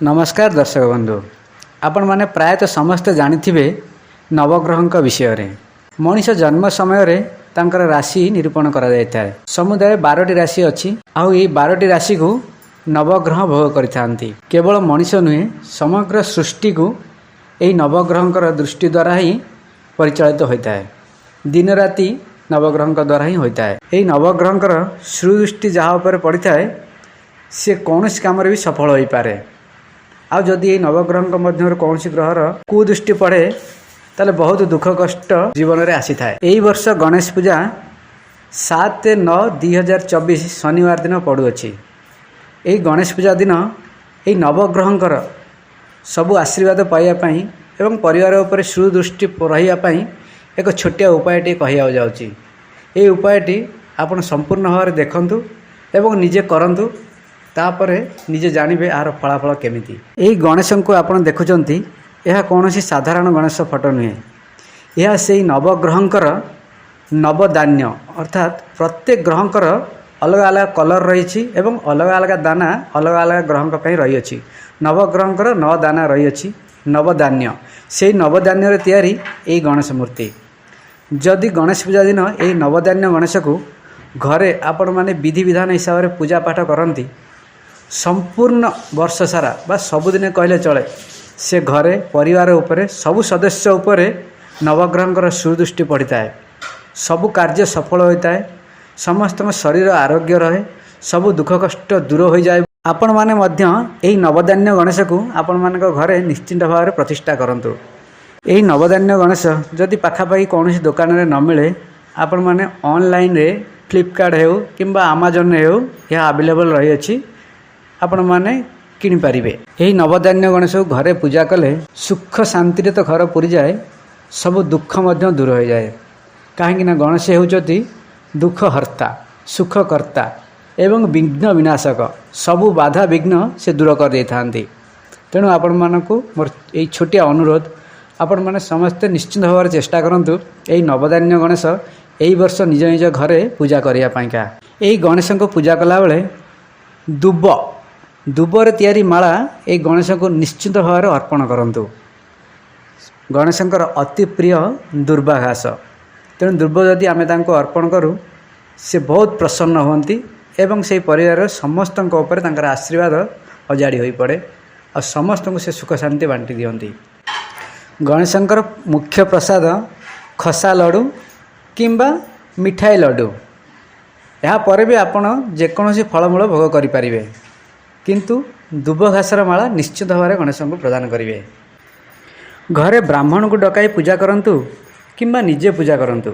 नमस्कार दर्शक बंधु, आपण माने प्रायतः समस्ते जानिथिबे नवग्रहंक विषय रे। मनीष जन्म समय रे तांकर राशि निरूपण करा जायथाय। समुदाय 12टी राशि अछि आउ ए 12टी राशि को नवग्रह भोग करिथांती। केवल मनीष नुहे समग्र सृष्टि को एही नवग्रहंकर दृष्टि द्वारा ही परिचालित होइताय। दिन राति नवग्रहंक द्वारा ही होइताय। एही नवग्रहंकर सुदृष्टि जहाँ ऊपर पड़िथाय से कौनसी काम भी सफल होई पारे। आ जदि ये नवग्रह मध्य कौन ग्रहर कुदृष्टि पड़े ताले बहुत दुख कष्ट जीवन में आसी था। यही वर्ष गणेश पूजा 7/9/2024 शनिवार दिन पड़ुअछि। यही गणेश पूजा दिन यही नवग्रहंकर सबु आशीर्वाद पाइबापी एवं परिवार उपर सुदृष्टि रही एक छोटिया उपायटी कहवा जाऊँगी। ये उपायटी आपण संपूर्ण भाव में देखंतु एवं निजे करंतु, तापरे निजे जानबे आर फलाफल केमिति। यही गणेश को आपण देखुचंती, यह कौन साधारण गणेश फोटो नुहे। यह से नवग्रहंकर नवदान्य अर्थात प्रत्येक ग्रहंकर अलग अलग कलर रही एवं अलग अलग दाना अलग अलग ग्रहंक रही अछि। नवग्रहंकर 9 दाना रही अछि नवदान्य। से नवदान्य तैयारी यही गणेश मूर्ति। जदि गणेश पूजा दिन यही नवदान्य गणेश को घरे आपण माने विधि विधान हिसाब से पूजा पाठ करती, संपूर्ण वर्ष सारा बा सबुदिन कहले चले से घरे परिवार उपरे सबु सदस्य उपरे नवग्रहंकर सुदृष्टि पड़ता है। सबु कार्य सफल होता है, समस्त शरीर आरोग्य रहे, सबु दुख कष्ट दूर हो जाए। आपण माने मध्य एही नवदान्य गणेश को आपण मानक घरे निश्चिंत भाव में प्रतिष्ठा करंतु। एही नवदान्य गणेश जदि पाखापाखि कौन दुकान में न मिले, आपण माने ऑनलाइन रे फ्लिपकार्ट हो किंबा अमेजन हो यह अवेलेबल रही अछि, आपण माने किनि पारिबे। एही नवदान्य गणेश को घरे पूजा कले सुख शांति तो घर पूरी जाए, सब दुख मध्य दूर हो जाए। कहीं गणेश होउचती दुख हर्ता सुखकर्ता एवं विघ्न विनाशक, सबु बाधा विघ्न से दूर कर दे थांती। तेणु आपण मानकु मोर एही छोटिया अनुरोध, आपण माने समस्ते निश्चित भाव चेष्टा करंतु एही नवदान्य गणेश एही वर्ष निज निज घरे पूजा करिया पाइका। एही गणेश को पूजा कला बेले दुबर तैयारी माला ए गणेश को निश्चित भाव में अर्पण करंतु। गणेशंकर अति प्रिय दुर्वा घास, तेणु दुर्वा जदि आमे तांको अर्पण करूँ से बहुत प्रसन्न होती एवं से परिवार समस्त उपर तांकर आशीर्वाद अजाड़ी हो पड़े और समस्त को से सुख शांति बांटी दियंती। गणेशंकर मुख्य प्रसाद खसा लड्डू किंबा मिठाई लड्डू, या पर भी आपण जेकोसी फलमूल भोग करें, किंतु दुब घासर माला निश्चित भाव में गणेश को प्रदान करेंगे। घरे ब्राह्मण को डकाई पूजा करंतु किंबा निजे पूजा करंतु।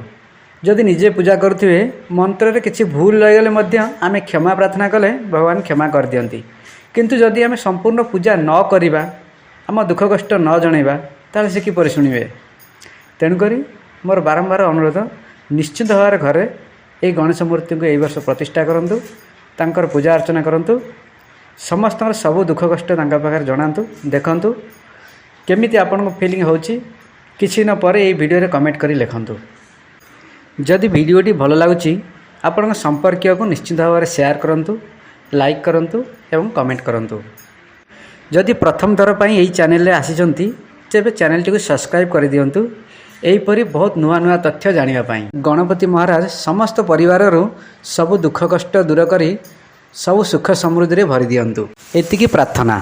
जदि निजे पूजा करुवे मंत्र रे किछि भूल रहीगले मध्य आमे क्षमा प्रार्थना कले भगवान क्षमा कर दियंती। किंतु जदि आमे संपूर्ण पूजा न करिबा, आम दुख कष्ट न जणैबा, ताले से किपरि शुणिबे। तेणुकरी मोर बारंबार अनुरोध, निश्चित भाव में घरे ये गणेश मूर्ति को यही वर्ष प्रतिष्ठा करंतु, तांकर पूजा अर्चना करंतु, समस्त सबु दुख कष्ट पाखे जनातु, देखंतु केमिति आपन फीलिंग होची। किछि न परे ये वीडियो रे कमेंट करी लिखंतु। जदि वीडियोटी भल लागुची आपन संपर्क को निश्चित भाव में शेयर करंतु, लाइक करंतु एवं कमेंट करंतु। जदि प्रथम थर पई एही चैनल रे आसीचंती तेबे चैनल टी को सब्सक्राइब कर दियंतु। एहीपरि बहुत नुआ नुआ तथ्य जानिबा पई। गणपति महाराज समस्त परिवार सबु दुख कष्ट दूर करी सबु सुख समृद्धि रे भरी दियंतु, एतिकी प्रार्थना।